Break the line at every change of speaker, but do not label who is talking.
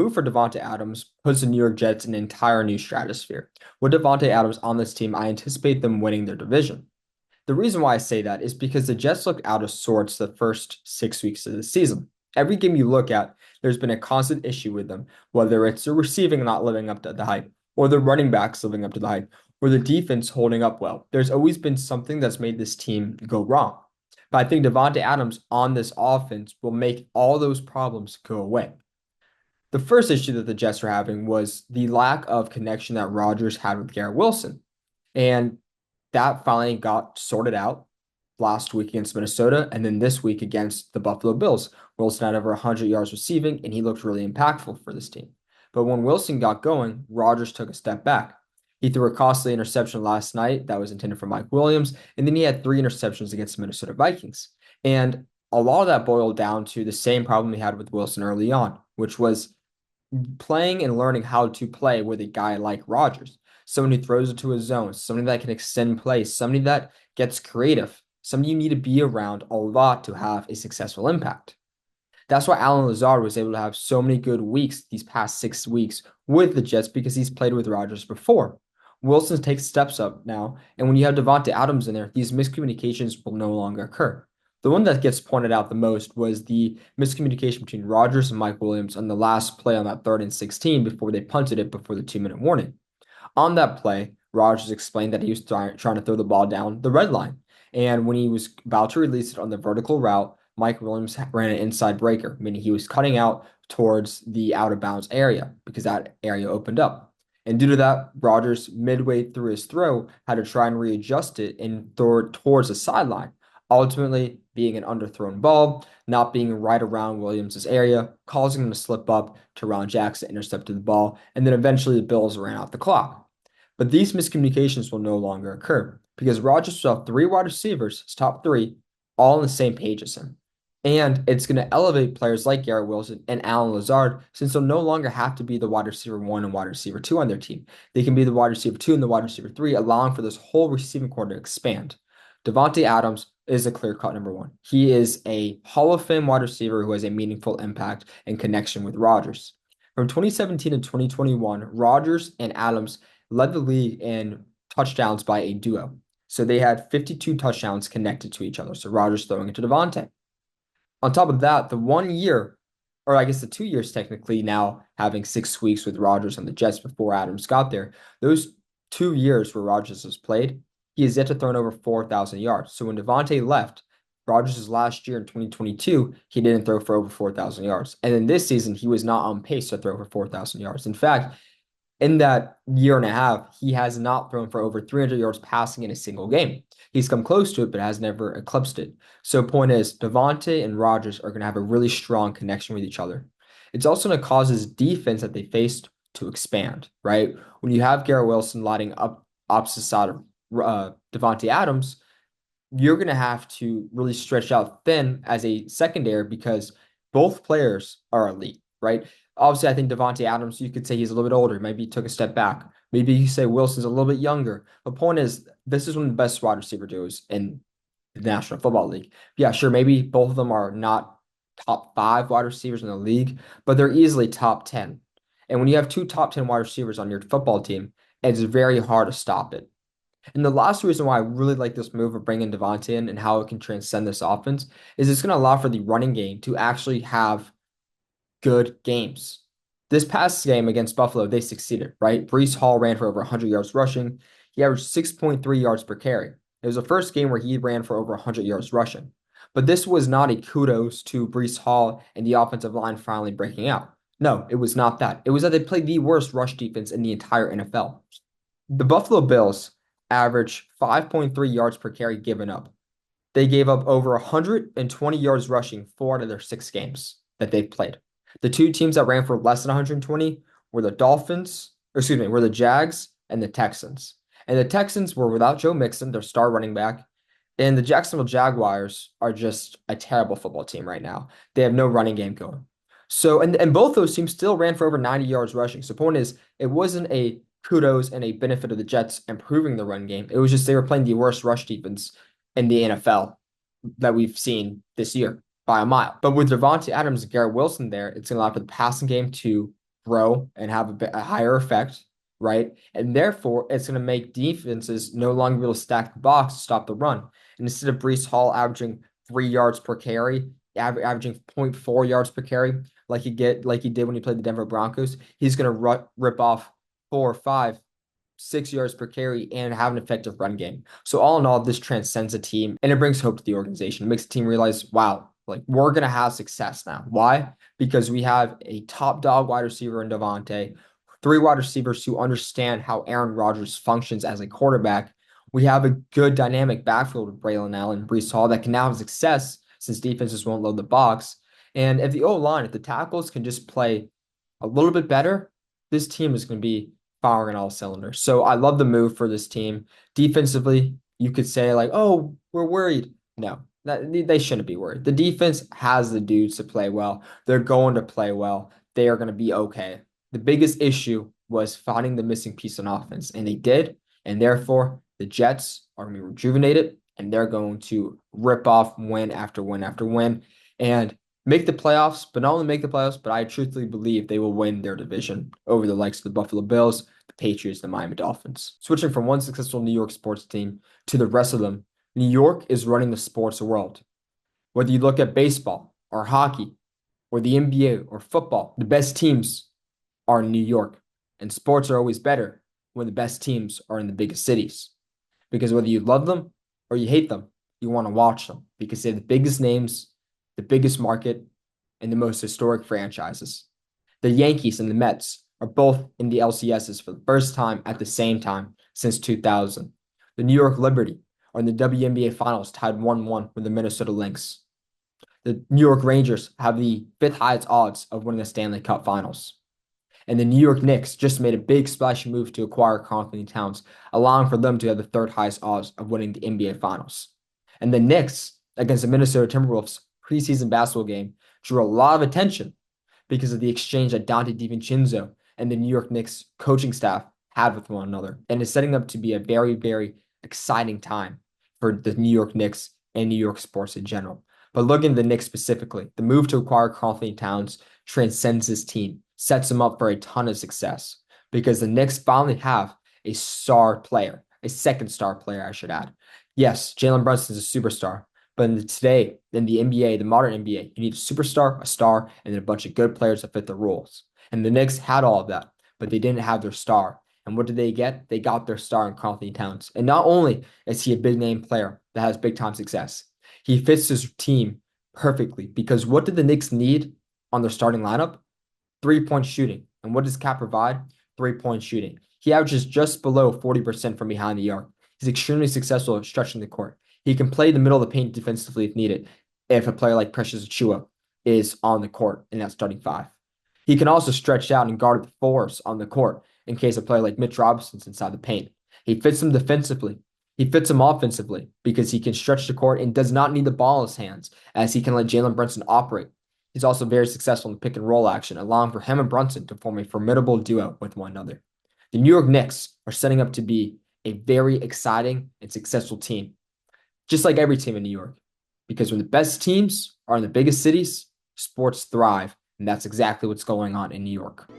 move for Davante Adams puts the New York Jets in an entire new stratosphere. With Davante Adams on this team, I anticipate them winning their division. The reason why I say that is because the Jets look out of sorts the first 6 weeks of the season. Every game you look at, there's been a constant issue with them, whether it's the receiving not living up to the hype, or the running backs living up to the hype, or the defense holding up well. There's always been something that's made this team go wrong. But I think Davante Adams on this offense will make all those problems go away. The first issue that the Jets were having was the lack of connection that Rodgers had with Garrett Wilson. And that finally got sorted out last week against Minnesota, and then this week against the Buffalo Bills. Wilson had over 100 yards receiving, and he looked really impactful for this team. But when Wilson got going, Rodgers took a step back. He threw a costly interception last night that was intended for Mike Williams, and then he had 3 interceptions against the Minnesota Vikings. And a lot of that boiled down to the same problem he had with Wilson early on, which was playing and learning how to play with a guy like Rodgers, someone who throws it to his zone, somebody that can extend plays, somebody that gets creative, somebody you need to be around a lot to have a successful impact. That's why Allen Lazard was able to have so many good weeks these past 6 weeks with the Jets because he's played with Rodgers before. Wilson takes steps up now, and when you have Davante Adams in there, these miscommunications will no longer occur. The one that gets pointed out the most was the miscommunication between Rodgers and Mike Williams on the last play on that 3rd and 16 before they punted it before the 2-minute warning. On that play, Rodgers explained that he was trying to throw the ball down the red line. And when he was about to release it on the vertical route, Mike Williams ran an inside breaker, meaning he was cutting out towards the out of bounds area because that area opened up. And due to that, Rodgers, midway through his throw, had to try and readjust it and throw it towards the sideline, ultimately being an underthrown ball, not being right around Williams' area, causing him to slip up. Teron Jackson intercepted the ball, and then eventually the Bills ran out the clock. But these miscommunications will no longer occur because Rodgers saw 3 wide receivers, his top 3, all on the same page as him. And it's going to elevate players like Garrett Wilson and Allen Lazard since they'll no longer have to be the wide receiver 1 and wide receiver 2 on their team. They can be the wide receiver 2 and the wide receiver 3, allowing for this whole receiving core to expand. Davante Adams is a clear-cut number 1. He is a Hall of Fame wide receiver who has a meaningful impact and connection with Rodgers. From 2017 to 2021, Rodgers and Adams led the league in touchdowns by a duo. So they had 52 touchdowns connected to each other. So Rodgers throwing it to Davante. On top of that, the 1 year, or I guess the 2 years technically now, having 6 weeks with Rodgers on the Jets before Adams got there, those 2 years where Rodgers has played, he has yet to throw over 4,000 yards. So when Davante left, Rodgers' last year in 2022, he didn't throw for over 4,000 yards. And in this season, he was not on pace to throw for 4,000 yards. In fact, in that year and a half, he has not thrown for over 300 yards passing in a single game. He's come close to it, but has never eclipsed it. So point is, Davante and Rodgers are going to have a really strong connection with each other. It's also going to cause his defense that they faced to expand, right? When you have Garrett Wilson lighting up opposite side of Davante Adams, you're going to have to really stretch out thin as a secondary because both players are elite, right? Obviously, I think Davante Adams, you could say he's a little bit older. Maybe he took a step back. Maybe you say Wilson's a little bit younger. The point is, this is one of the best wide receiver duos in the National Football League. Yeah, sure, maybe both of them are not top 5 wide receivers in the league, but they're easily top 10. And when you have 2 top 10 wide receivers on your football team, it's very hard to stop it. And the last reason why I really like this move of bringing Davante in and how it can transcend this offense is it's going to allow for the running game to actually have good games. This past game against Buffalo, they succeeded, right? Breece Hall ran for over 100 yards rushing. He averaged 6.3 yards per carry. It was the first game where he ran for over 100 yards rushing. But this was not a kudos to Breece Hall and the offensive line finally breaking out. No, it was not that. It was that they played the worst rush defense in the entire NFL. The Buffalo Bills averaged 5.3 yards per carry given up. They gave up over 120 yards rushing 4 out of their 6 games that they've played. The 2 teams that ran for less than 120 were were the Jags and the Texans. And the Texans were without Joe Mixon, their star running back. And the Jacksonville Jaguars are just a terrible football team right now. They have no running game going. So, and both those teams still ran for over 90 yards rushing. So, point is, it wasn't a kudos and a benefit of the Jets improving the run game. It was just they were playing the worst rush defense in the NFL that we've seen this year by a mile. But with Davante Adams and Garrett Wilson there, it's going to allow for the passing game to grow and have a higher effect, right? And therefore, it's going to make defenses no longer be able to stack the box to stop the run. And instead of Breece Hall averaging 3 yards per carry, averaging 0.4 yards per carry, like he did when he played the Denver Broncos, he's going to rip off 4, 5, 6 yards per carry and have an effective run game. So all in all, this transcends a team and it brings hope to the organization. It makes the team realize, wow, like we're gonna have success now. Why? Because we have a top dog wide receiver in Davante, 3 wide receivers who understand how Aaron Rodgers functions as a quarterback. We have a good dynamic backfield with Braylon Allen and Breece Hall that can now have success since defenses won't load the box. And if the O-line, if the tackles can just play a little bit better, this team is going to be firing on all cylinders. So I love the move for this team. Defensively, you could say like, "Oh, we're worried." No, they shouldn't be worried. The defense has the dudes to play well. They're going to play well. They are going to be okay. The biggest issue was finding the missing piece on offense, and they did. And therefore, the Jets are going to be rejuvenated, and they're going to rip off win after win after win, and make the playoffs. But not only make the playoffs, but I truthfully believe they will win their division over the likes of the Buffalo Bills, the Patriots, the Miami Dolphins. Switching from one successful New York sports team to the rest of them, New York is running the sports world. Whether you look at baseball or hockey or the NBA or football, the best teams are in New York. And sports are always better when the best teams are in the biggest cities. Because whether you love them or you hate them, you want to watch them because they have the biggest names, the biggest market, and the most historic franchises. The Yankees and the Mets are both in the LCSs for the first time at the same time since 2000. The New York Liberty are in the WNBA Finals tied 1-1 with the Minnesota Lynx. The New York Rangers have the fifth highest odds of winning the Stanley Cup Finals. And the New York Knicks just made a big splash move to acquire Karl-Anthony Towns, allowing for them to have the third highest odds of winning the NBA Finals. And the Knicks against the Minnesota Timberwolves preseason basketball game drew a lot of attention because of the exchange that Dante DiVincenzo and the New York Knicks coaching staff had with one another. And it's setting up to be a very, very exciting time for the New York Knicks and New York sports in general. But looking at the Knicks specifically, the move to acquire Karl-Anthony Towns transcends this team, sets them up for a ton of success because the Knicks finally have a star player, a second star player, I should add. Yes, Jalen Brunson is a superstar, but today in the NBA, the modern NBA, you need a superstar, a star, and then a bunch of good players that fit the rules. And the Knicks had all of that, but they didn't have their star. And what did they get? They got their star in Karl-Anthony Towns. And not only is he a big name player that has big time success, he fits his team perfectly because what did the Knicks need on their starting lineup? 3-point shooting. And what does Cat provide? 3-point shooting. He averages just below 40% from behind the arc. He's extremely successful at stretching the court. He can play the middle of the paint defensively if needed, if a player like Precious Achiuwa is on the court in that starting five. He can also stretch out and guard the fours on the court in case a player like Mitch Robinson's inside the paint. He fits them defensively. He fits them offensively because he can stretch the court and does not need the ball in his hands as he can let Jalen Brunson operate. He's also very successful in the pick and roll action, allowing for him and Brunson to form a formidable duo with one another. The New York Knicks are setting up to be a very exciting and successful team, just like every team in New York. Because when the best teams are in the biggest cities, sports thrive, and that's exactly what's going on in New York.